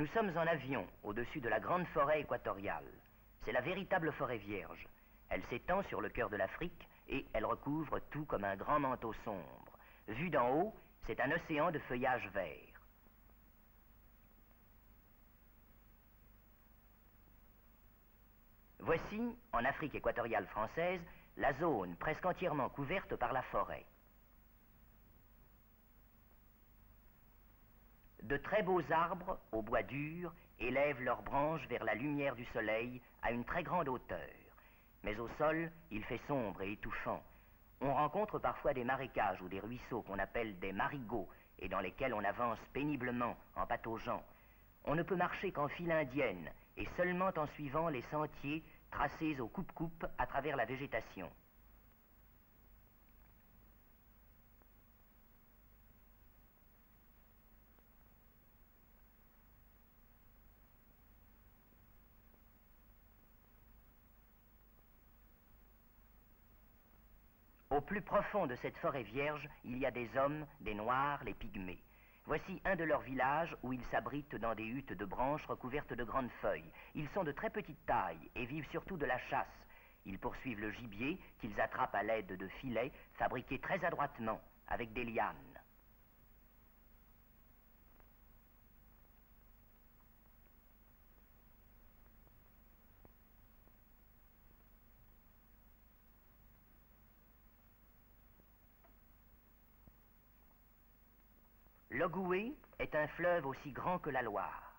Nous sommes en avion, au-dessus de la grande forêt équatoriale. C'est la véritable forêt vierge. Elle s'étend sur le cœur de l'Afrique et elle recouvre tout comme un grand manteau sombre. Vu d'en haut, c'est un océan de feuillage vert. Voici, en Afrique équatoriale française, la zone presque entièrement couverte par la forêt. De très beaux arbres, au bois dur, élèvent leurs branches vers la lumière du soleil à une très grande hauteur. Mais au sol, il fait sombre et étouffant. On rencontre parfois des marécages ou des ruisseaux qu'on appelle des marigots et dans lesquels on avance péniblement en pataugeant. On ne peut marcher qu'en file indienne et seulement en suivant les sentiers tracés au coupe-coupe à travers la végétation. Au plus profond de cette forêt vierge, il y a des hommes, des noirs, les pygmées. Voici un de leurs villages où ils s'abritent dans des huttes de branches recouvertes de grandes feuilles. Ils sont de très petite taille et vivent surtout de la chasse. Ils poursuivent le gibier qu'ils attrapent à l'aide de filets fabriqués très adroitement avec des lianes. L'Ogoué est un fleuve aussi grand que la Loire.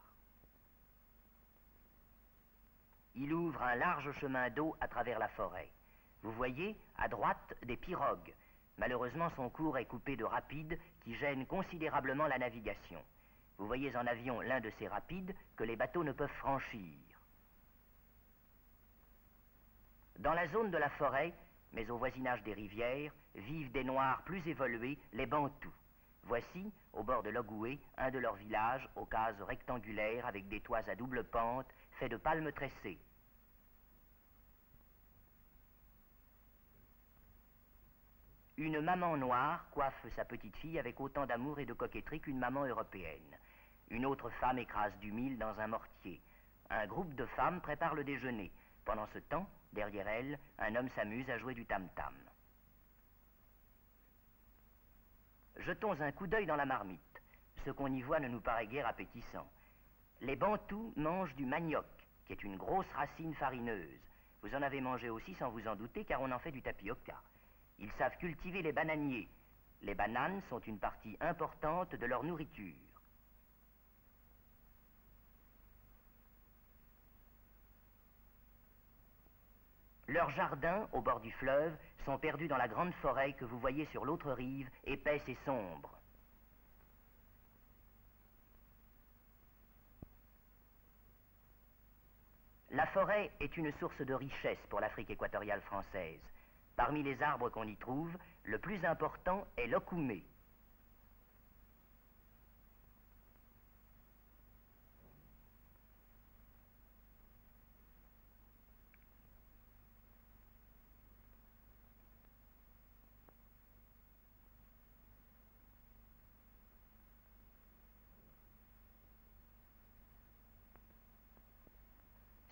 Il ouvre un large chemin d'eau à travers la forêt. Vous voyez, à droite, des pirogues. Malheureusement, son cours est coupé de rapides qui gênent considérablement la navigation. Vous voyez en avion l'un de ces rapides que les bateaux ne peuvent franchir. Dans la zone de la forêt, mais au voisinage des rivières, vivent des Noirs plus évolués, les Bantous. Voici, au bord de l'Ogoué, un de leurs villages aux cases rectangulaires avec des toits à double pente, faits de palmes tressées. Une maman noire coiffe sa petite fille avec autant d'amour et de coquetterie qu'une maman européenne. Une autre femme écrase du mil dans un mortier. Un groupe de femmes prépare le déjeuner. Pendant ce temps, derrière elle, un homme s'amuse à jouer du tam-tam. Jetons un coup d'œil dans la marmite. Ce qu'on y voit ne nous paraît guère appétissant. Les Bantous mangent du manioc, qui est une grosse racine farineuse. Vous en avez mangé aussi sans vous en douter, car on en fait du tapioca. Ils savent cultiver les bananiers. Les bananes sont une partie importante de leur nourriture. Leurs jardins, au bord du fleuve, sont perdus dans la grande forêt que vous voyez sur l'autre rive, épaisse et sombre. La forêt est une source de richesse pour l'Afrique équatoriale française. Parmi les arbres qu'on y trouve, le plus important est l'okoumé.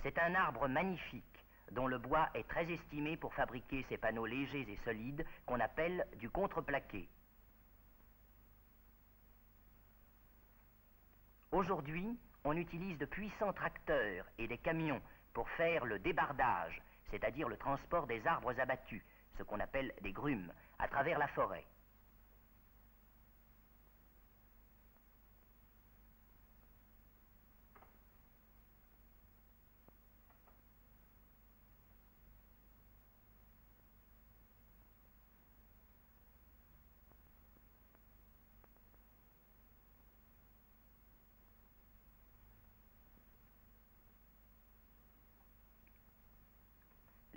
C'est un arbre magnifique, dont le bois est très estimé pour fabriquer ces panneaux légers et solides qu'on appelle du contreplaqué. Aujourd'hui, on utilise de puissants tracteurs et des camions pour faire le débardage, c'est-à-dire le transport des arbres abattus, ce qu'on appelle des grumes, à travers la forêt.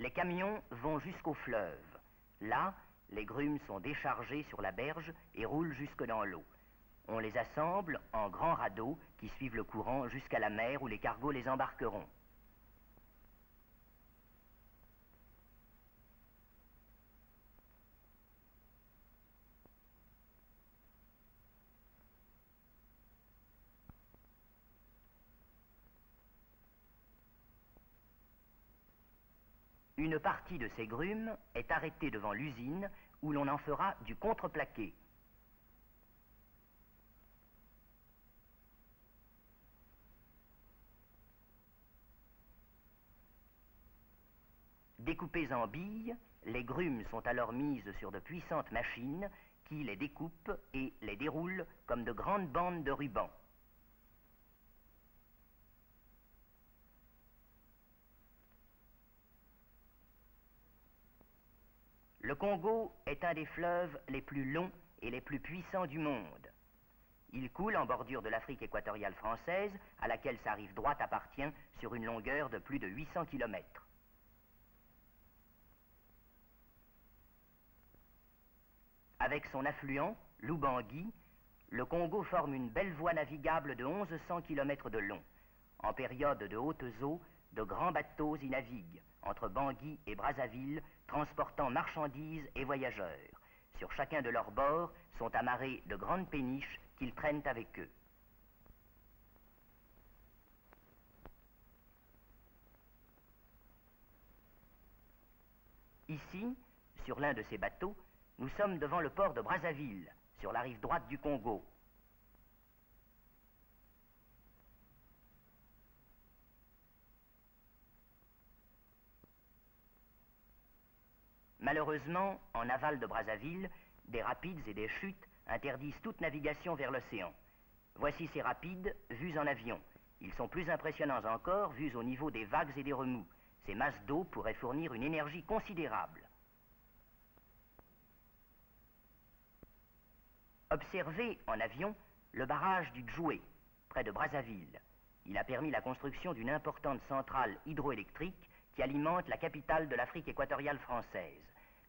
Les camions vont jusqu'au fleuve. Là, les grumes sont déchargées sur la berge et roulent jusque dans l'eau. On les assemble en grands radeaux qui suivent le courant jusqu'à la mer où les cargos les embarqueront. Une partie de ces grumes est arrêtée devant l'usine où l'on en fera du contreplaqué. Découpées en billes, les grumes sont alors mises sur de puissantes machines qui les découpent et les déroulent comme de grandes bandes de ruban. Le Congo est un des fleuves les plus longs et les plus puissants du monde. Il coule en bordure de l'Afrique équatoriale française, à laquelle sa rive droite appartient sur une longueur de plus de 800 km. Avec son affluent, l'Ubangi, le Congo forme une belle voie navigable de 1100 km de long. En période de hautes eaux, de grands bateaux y naviguent, entre Bangui et Brazzaville, transportant marchandises et voyageurs. Sur chacun de leurs bords sont amarrées de grandes péniches qu'ils traînent avec eux. Ici, sur l'un de ces bateaux, nous sommes devant le port de Brazzaville, sur la rive droite du Congo. Malheureusement, en aval de Brazzaville, des rapides et des chutes interdisent toute navigation vers l'océan. Voici ces rapides vus en avion. Ils sont plus impressionnants encore vus au niveau des vagues et des remous. Ces masses d'eau pourraient fournir une énergie considérable. Observez en avion le barrage du Djoué, près de Brazzaville. Il a permis la construction d'une importante centrale hydroélectrique qui alimente la capitale de l'Afrique équatoriale française.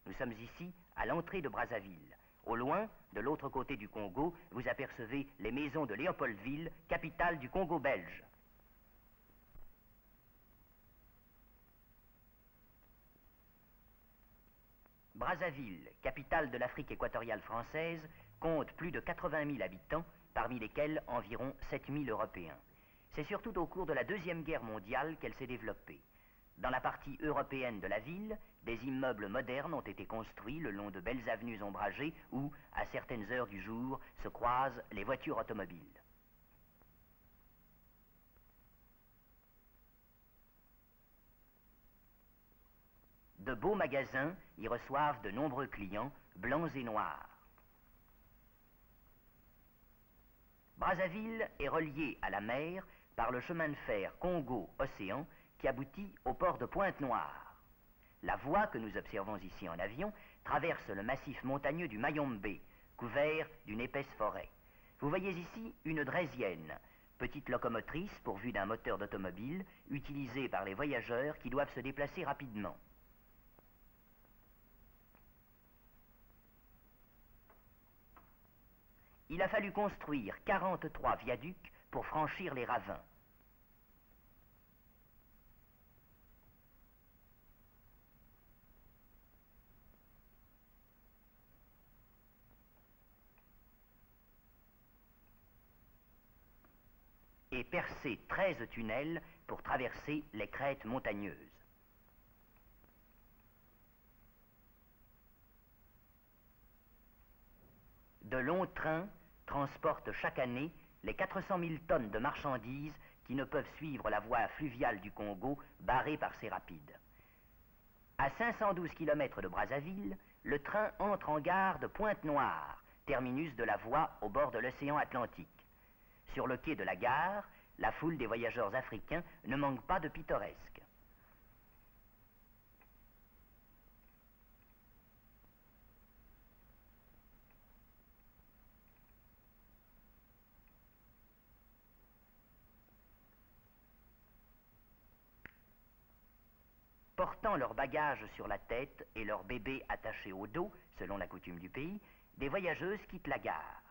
Nous sommes ici à l'entrée de Brazzaville. Au loin, de l'autre côté du Congo, vous apercevez les maisons de Léopoldville, capitale du Congo belge. Brazzaville, capitale de l'Afrique équatoriale française, compte plus de 80 000 habitants, parmi lesquels environ 7 000 Européens. C'est surtout au cours de la Deuxième Guerre mondiale qu'elle s'est développée. Dans la partie européenne de la ville, des immeubles modernes ont été construits le long de belles avenues ombragées où, à certaines heures du jour, se croisent les voitures automobiles. De beaux magasins y reçoivent de nombreux clients, blancs et noirs. Brazzaville est reliée à la mer par le chemin de fer Congo-Océan qui aboutit au port de Pointe-Noire. La voie que nous observons ici en avion traverse le massif montagneux du Mayombe, couvert d'une épaisse forêt. Vous voyez ici une draisienne, petite locomotrice pourvue d'un moteur d'automobile, utilisée par les voyageurs qui doivent se déplacer rapidement. Il a fallu construire 43 viaducs pour franchir les ravins. Et percer 13 tunnels pour traverser les crêtes montagneuses. De longs trains transportent chaque année les 400 000 tonnes de marchandises qui ne peuvent suivre la voie fluviale du Congo barrée par ces rapides. À 512 km de Brazzaville, le train entre en gare de Pointe-Noire, terminus de la voie au bord de l'océan Atlantique. Sur le quai de la gare, la foule des voyageurs africains ne manque pas de pittoresque. Portant leurs bagages sur la tête et leurs bébés attachés au dos, selon la coutume du pays, des voyageuses quittent la gare.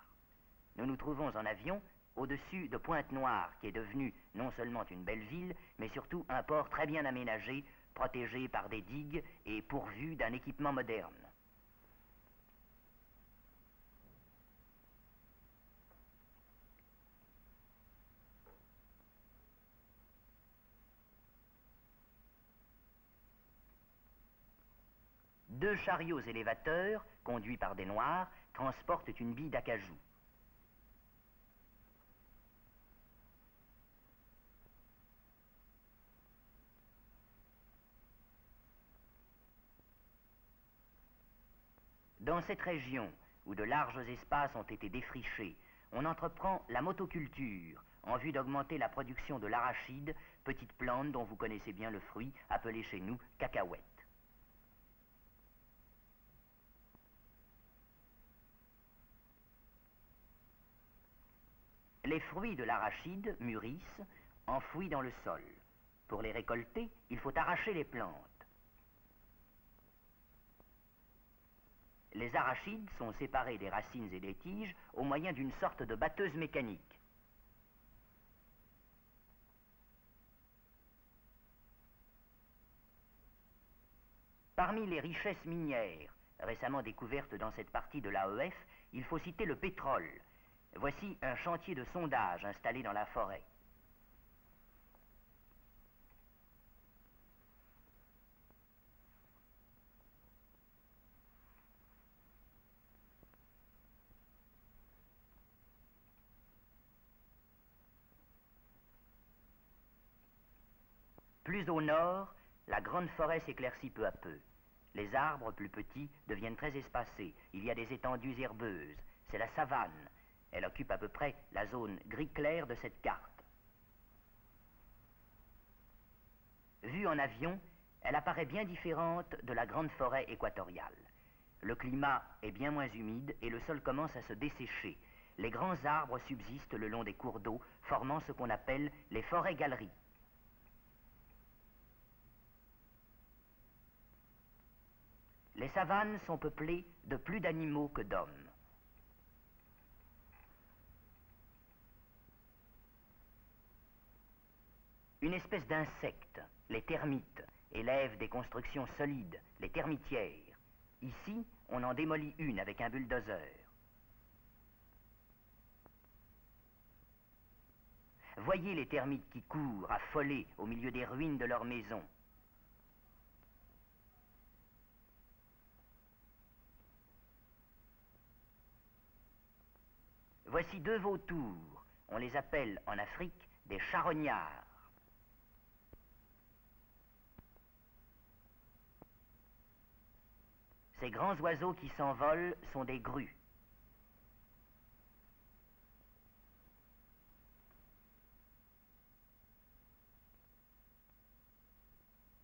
Nous nous trouvons en avion au-dessus de Pointe-Noire, qui est devenue non seulement une belle ville, mais surtout un port très bien aménagé, protégé par des digues et pourvu d'un équipement moderne. 2 chariots élévateurs, conduits par des Noirs, transportent une bille d'acajou. Dans cette région, où de larges espaces ont été défrichés, on entreprend la motoculture en vue d'augmenter la production de l'arachide, petite plante dont vous connaissez bien le fruit, appelé chez nous cacahuète. Les fruits de l'arachide mûrissent, enfouis dans le sol. Pour les récolter, il faut arracher les plantes. Les arachides sont séparés des racines et des tiges au moyen d'une sorte de batteuse mécanique. Parmi les richesses minières récemment découvertes dans cette partie de l'AEF, il faut citer le pétrole. Voici un chantier de sondage installé dans la forêt. Plus au nord, la grande forêt s'éclaircit peu à peu. Les arbres plus petits deviennent très espacés. Il y a des étendues herbeuses. C'est la savane. Elle occupe à peu près la zone gris clair de cette carte. Vue en avion, elle apparaît bien différente de la grande forêt équatoriale. Le climat est bien moins humide et le sol commence à se dessécher. Les grands arbres subsistent le long des cours d'eau, formant ce qu'on appelle les forêts-galeries. Les savanes sont peuplées de plus d'animaux que d'hommes. Une espèce d'insecte, les termites, élève des constructions solides, les termitières. Ici, on en démolit une avec un bulldozer. Voyez les termites qui courent, affolés, au milieu des ruines de leurs maisons. Voici 2 vautours. On les appelle en Afrique des charognards. Ces grands oiseaux qui s'envolent sont des grues.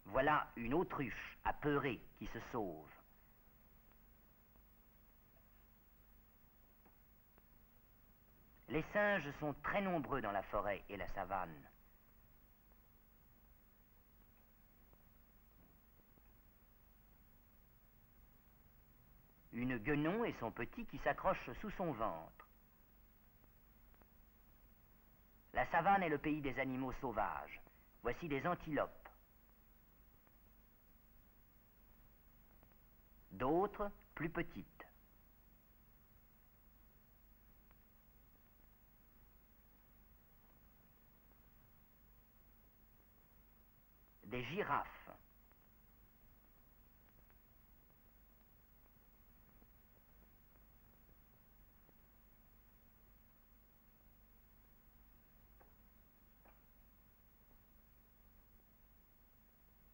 Voilà une autruche apeurée qui se sauve. Les singes sont très nombreux dans la forêt et la savane. Une guenon et son petit qui s'accrochent sous son ventre. La savane est le pays des animaux sauvages. Voici des antilopes. D'autres, plus petites. Des girafes.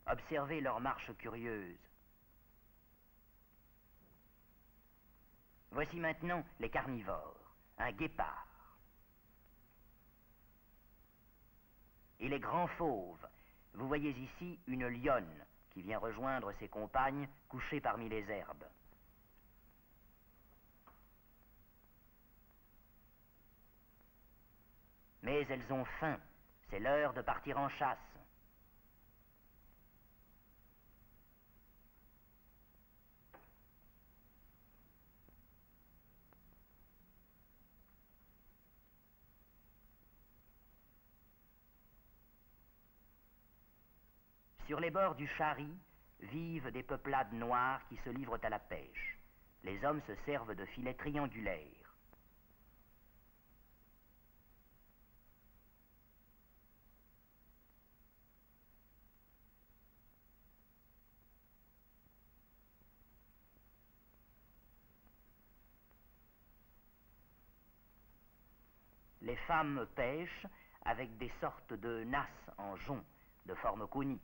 Observez leur marche curieuse. Voici maintenant les carnivores, un guépard. Et les grands fauves. Vous voyez ici une lionne qui vient rejoindre ses compagnes couchées parmi les herbes. Mais elles ont faim. C'est l'heure de partir en chasse. Sur les bords du Chari vivent des peuplades noires qui se livrent à la pêche. Les hommes se servent de filets triangulaires. Les femmes pêchent avec des sortes de nasses en jonc, de forme conique.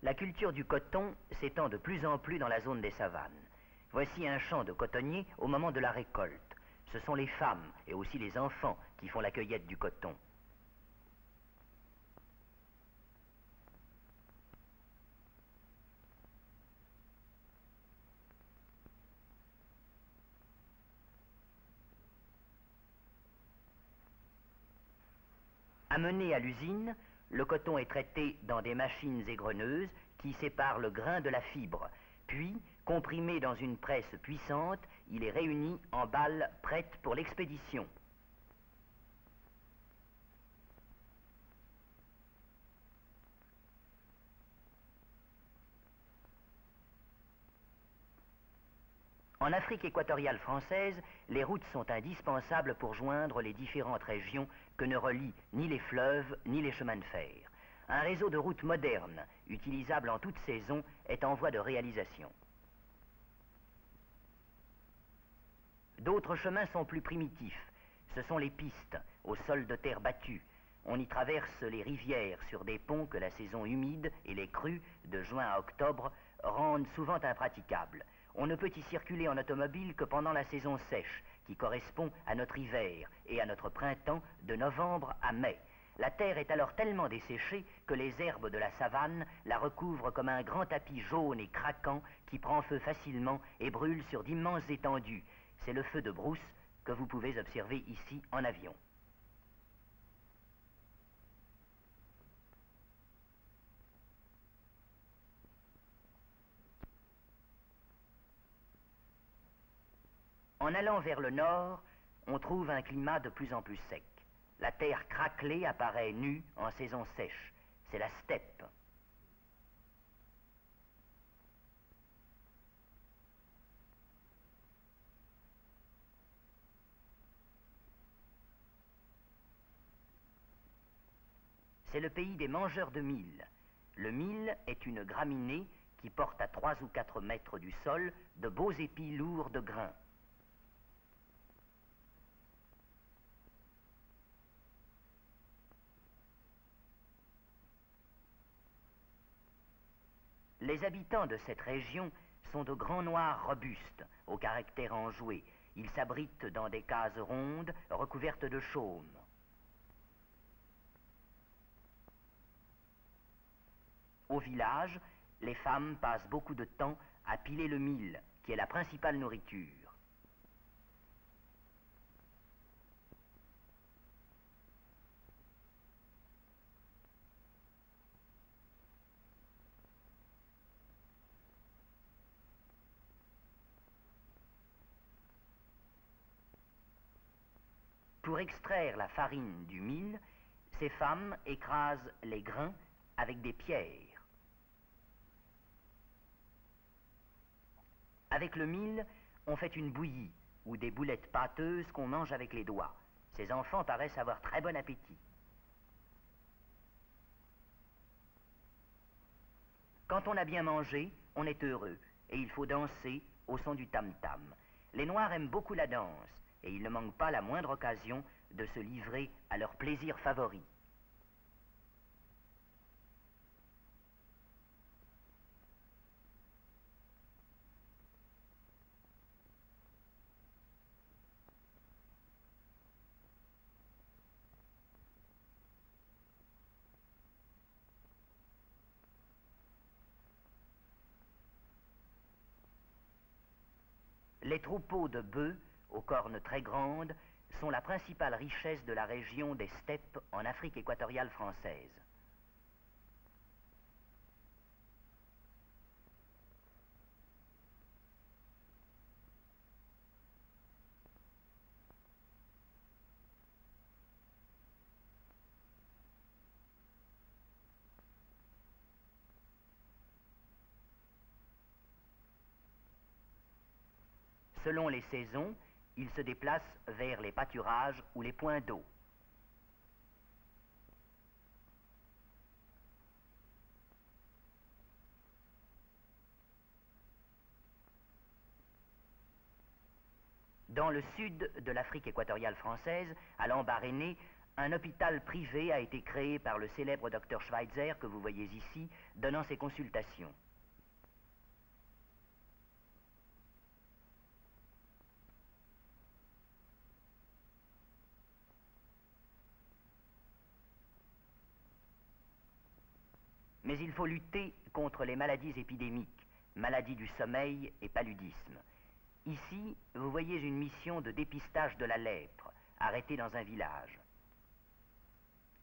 La culture du coton s'étend de plus en plus dans la zone des savanes. Voici un champ de cotonniers au moment de la récolte. Ce sont les femmes et aussi les enfants qui font la cueillette du coton. Amené à l'usine, le coton est traité dans des machines égreneuses qui séparent le grain de la fibre. Puis, comprimé dans une presse puissante, il est réuni en balles prêtes pour l'expédition. En Afrique équatoriale française, les routes sont indispensables pour joindre les différentes régions que ne relient ni les fleuves ni les chemins de fer. Un réseau de routes modernes, utilisable en toute saison, est en voie de réalisation. D'autres chemins sont plus primitifs. Ce sont les pistes, au sol de terre battue. On y traverse les rivières sur des ponts que la saison humide et les crues, de juin à octobre, rendent souvent impraticables. On ne peut y circuler en automobile que pendant la saison sèche, qui correspond à notre hiver et à notre printemps de novembre à mai. La terre est alors tellement desséchée que les herbes de la savane la recouvrent comme un grand tapis jaune et craquant qui prend feu facilement et brûle sur d'immenses étendues. C'est le feu de brousse que vous pouvez observer ici en avion. En allant vers le nord, on trouve un climat de plus en plus sec. La terre craquelée apparaît nue en saison sèche. C'est la steppe. C'est le pays des mangeurs de mil. Le mil est une graminée qui porte à 3 ou 4 mètres du sol de beaux épis lourds de grains. Les habitants de cette région sont de grands noirs robustes, au caractère enjoué. Ils s'abritent dans des cases rondes recouvertes de chaume. Au village, les femmes passent beaucoup de temps à piler le mil, qui est la principale nourriture. Pour extraire la farine du mil, ces femmes écrasent les grains avec des pierres. Avec le mil, on fait une bouillie ou des boulettes pâteuses qu'on mange avec les doigts. Ces enfants paraissent avoir très bon appétit. Quand on a bien mangé, on est heureux et il faut danser au son du tam-tam. Les Noirs aiment beaucoup la danse et ils ne manquent pas la moindre occasion de se livrer à leur plaisir favori. Les troupeaux de bœufs, aux cornes très grandes, sont la principale richesse de la région des steppes en Afrique équatoriale française. Selon les saisons, ils se déplacent vers les pâturages ou les points d'eau. Dans le sud de l'Afrique équatoriale française, à Lambaréné, un hôpital privé a été créé par le célèbre docteur Schweitzer, que vous voyez ici, donnant ses consultations. Mais il faut lutter contre les maladies épidémiques, maladies du sommeil et paludisme. Ici, vous voyez une mission de dépistage de la lèpre, arrêtée dans un village.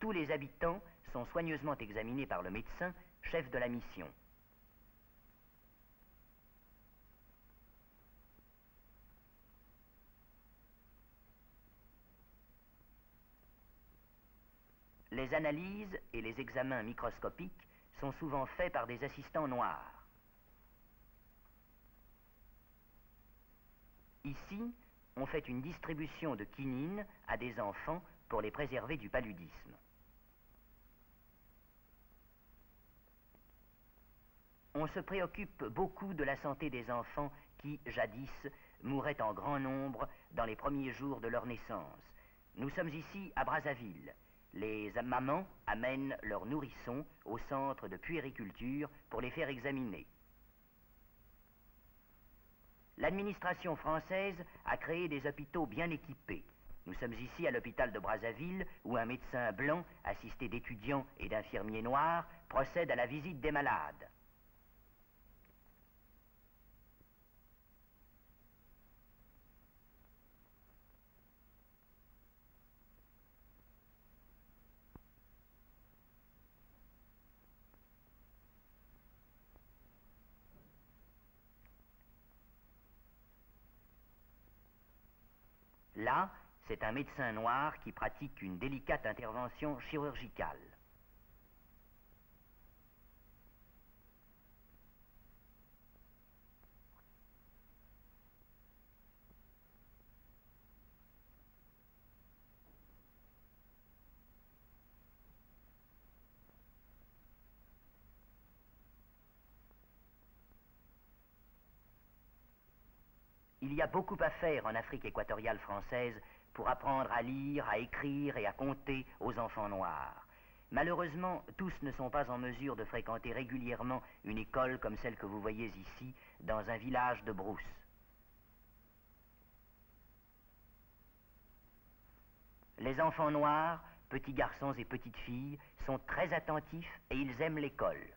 Tous les habitants sont soigneusement examinés par le médecin, chef de la mission. Les analyses et les examens microscopiques sont souvent faits par des assistants noirs. Ici, on fait une distribution de quinine à des enfants pour les préserver du paludisme. On se préoccupe beaucoup de la santé des enfants qui, jadis, mouraient en grand nombre dans les premiers jours de leur naissance. Nous sommes ici à Brazzaville. Les mamans amènent leurs nourrissons au centre de puériculture pour les faire examiner. L'administration française a créé des hôpitaux bien équipés. Nous sommes ici à l'hôpital de Brazzaville où un médecin blanc, assisté d'étudiants et d'infirmiers noirs, procède à la visite des malades. Là, c'est un médecin noir qui pratique une délicate intervention chirurgicale. Il y a beaucoup à faire en Afrique équatoriale française pour apprendre à lire, à écrire et à compter aux enfants noirs. Malheureusement, tous ne sont pas en mesure de fréquenter régulièrement une école comme celle que vous voyez ici, dans un village de brousse. Les enfants noirs, petits garçons et petites filles, sont très attentifs et ils aiment l'école.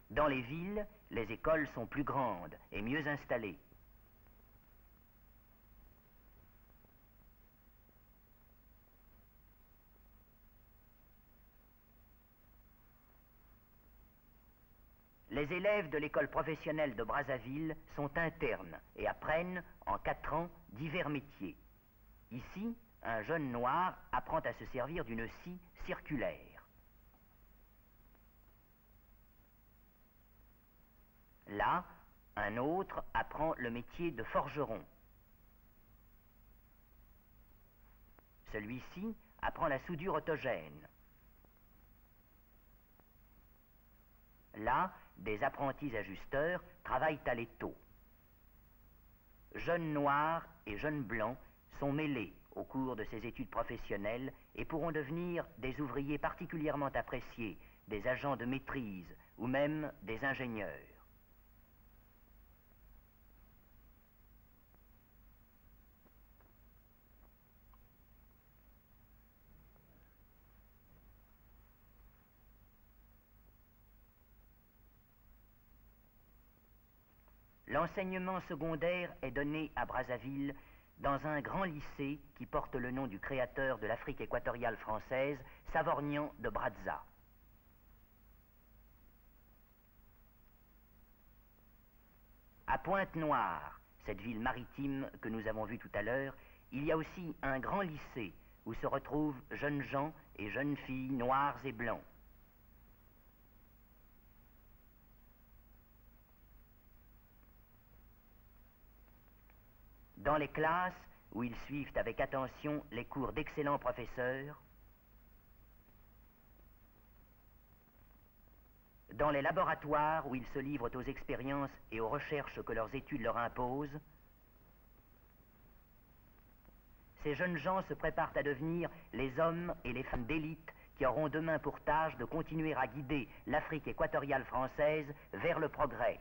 Dans les villes, les écoles sont plus grandes et mieux installées. Les élèves de l'école professionnelle de Brazzaville sont internes et apprennent en 4 ans divers métiers. Ici, un jeune noir apprend à se servir d'une scie circulaire. Là, un autre apprend le métier de forgeron. Celui-ci apprend la soudure autogène. Là, des apprentis ajusteurs travaillent à l'étau. Jeunes noirs et jeunes blancs sont mêlés au cours de ces études professionnelles et pourront devenir des ouvriers particulièrement appréciés, des agents de maîtrise ou même des ingénieurs. L'enseignement secondaire est donné à Brazzaville dans un grand lycée qui porte le nom du créateur de l'Afrique équatoriale française, Savorgnan de Brazza. À Pointe-Noire, cette ville maritime que nous avons vue tout à l'heure, il y a aussi un grand lycée où se retrouvent jeunes gens et jeunes filles noirs et blancs. Dans les classes où ils suivent avec attention les cours d'excellents professeurs, dans les laboratoires où ils se livrent aux expériences et aux recherches que leurs études leur imposent, ces jeunes gens se préparent à devenir les hommes et les femmes d'élite qui auront demain pour tâche de continuer à guider l'Afrique équatoriale française vers le progrès.